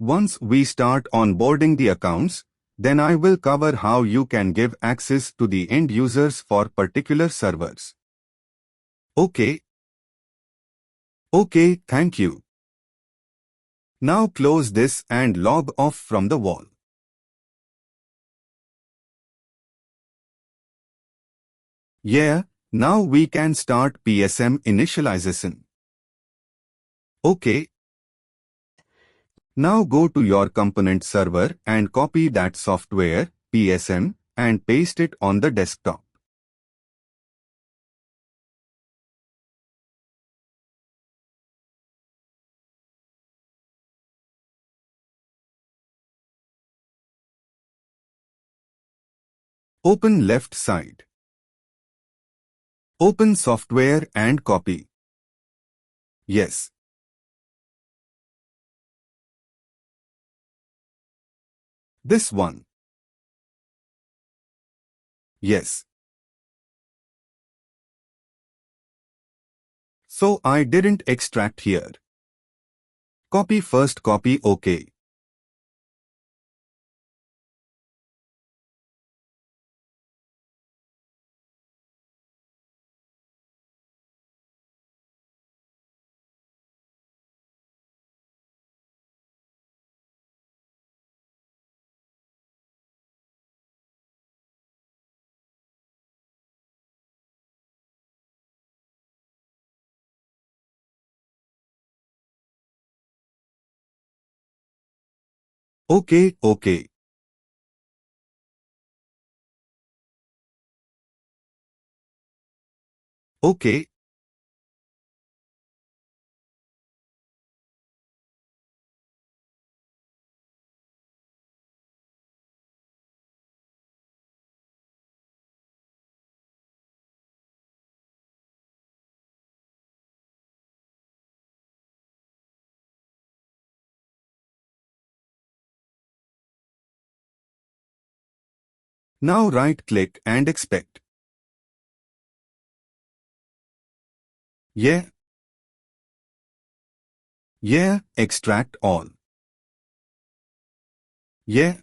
Once we start onboarding the accounts, then I will cover how you can give access to the end users for particular servers. Okay. Okay, thank you. Now close this and log off from the wall. Yeah, now we can start PSM initialization. Okay. Now go to your component server and copy that software, PSM, and paste it on the desktop. Open left side. Open software and copy. Yes. This one. Yes. So I didn't extract here. Copy first, copy OK. Okay, okay. Okay. Now right-click and expect. Yeah. Yeah, extract all. Yeah.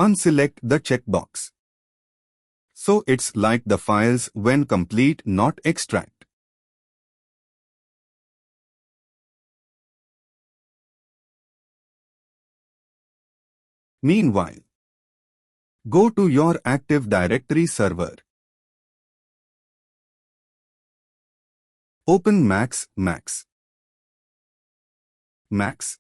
Unselect the checkbox. So it's like the files when complete, not extract. Meanwhile, go to your Active Directory server. Open Max. Max. Max.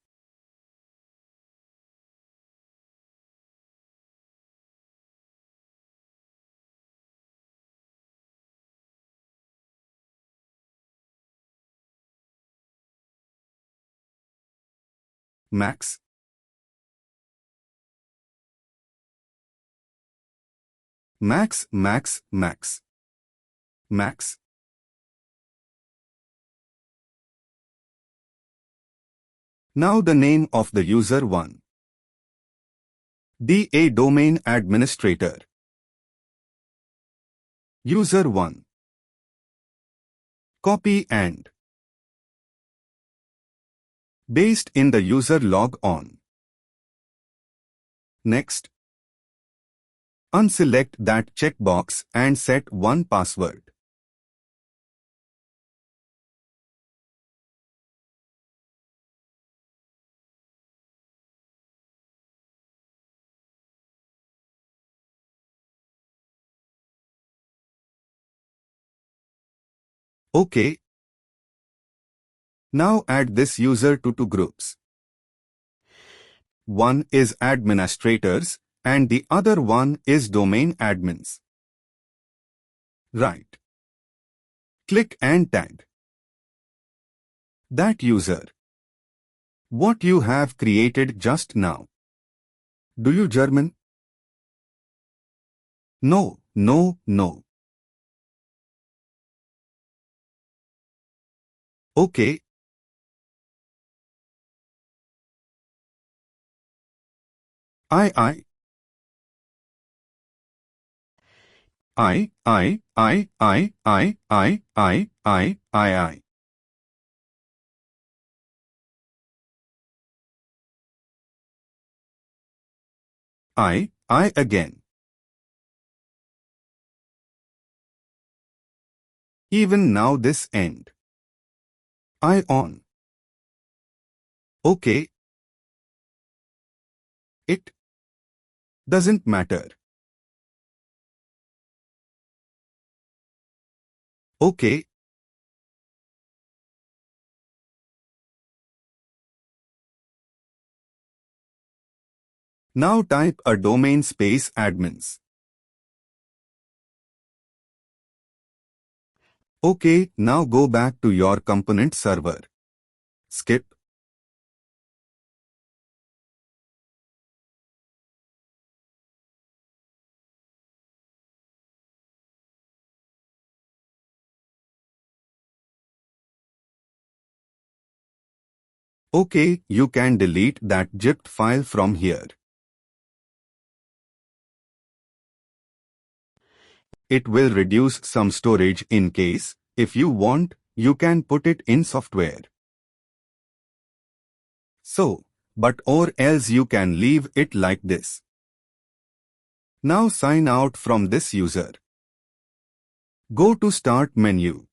Max. Max. Max. Max. Max. Now the name of the user 1. A domain administrator. User 1. Copy and paste in the user log on. Next. Unselect that checkbox and set one password. OK. Now add this user to two groups. One is administrators and the other one is domain admins. Right. Click and tag that user. What you have created just now. Do you German? No, no, no. Okay. I. I again. Even now this end. I on. Okay. It doesn't matter. Okay. Now type a domain space admins. Okay, now go back to your component server. Skip. Okay, you can delete that zipped file from here. It will reduce some storage in case, if you want, you can put it in software. So, but or else you can leave it like this. Now sign out from this user. Go to Start menu.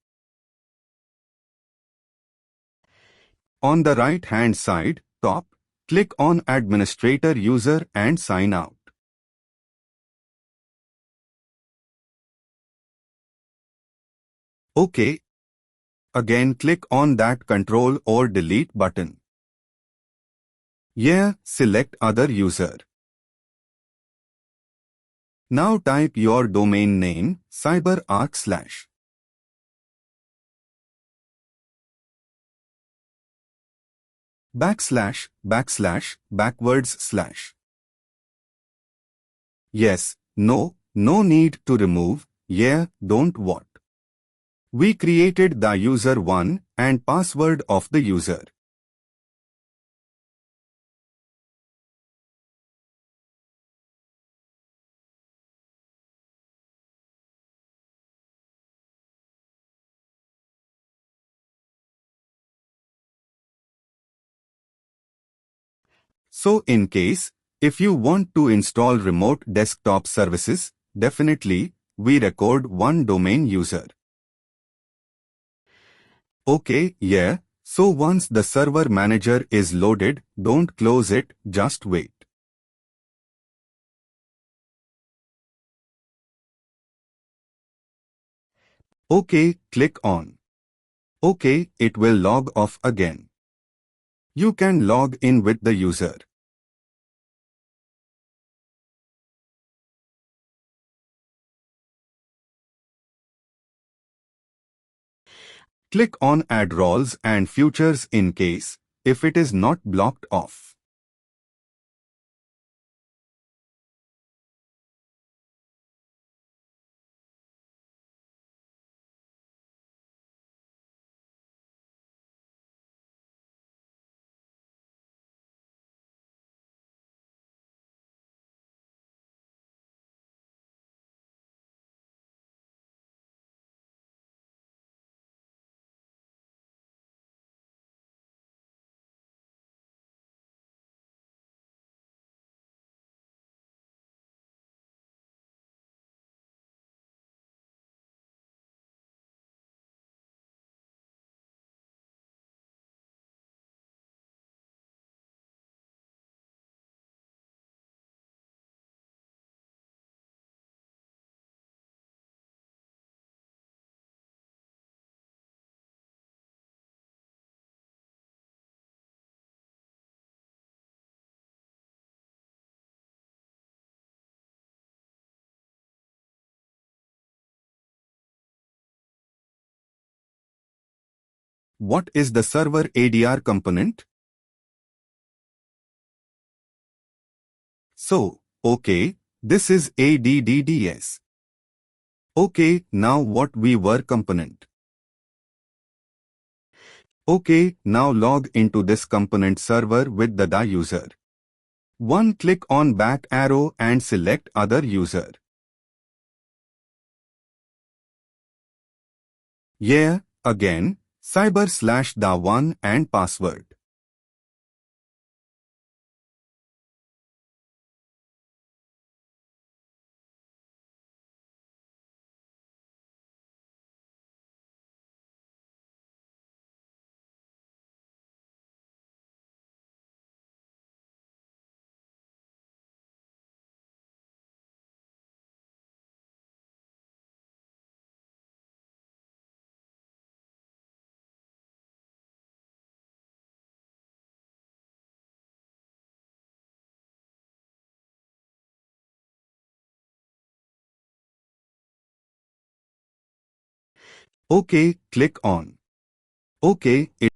On the right hand side, top, click on Administrator User and sign out. OK. Again click on that Control or Delete button. Yeah, select Other User. Now type your domain name, Cyberark/ // Yes, no need to remove, yeah, don't what. We created the user 1 and password of the user. So in case, if you want to install remote desktop services, definitely, we record one domain user. Okay, yeah, so once the server manager is loaded, don't close it, just wait. Okay, click on. Okay, it will log off again. You can log in with the user. Click on Add Rawls and Futures in case, if it is not blocked off. What is the server ADR component? So, okay, this is ADDDS. Okay, now what we were component. Okay, now log into this component server with the user. One click on back arrow and select other user. Yeah, again, cyber/the1 and password. OK, click on OK.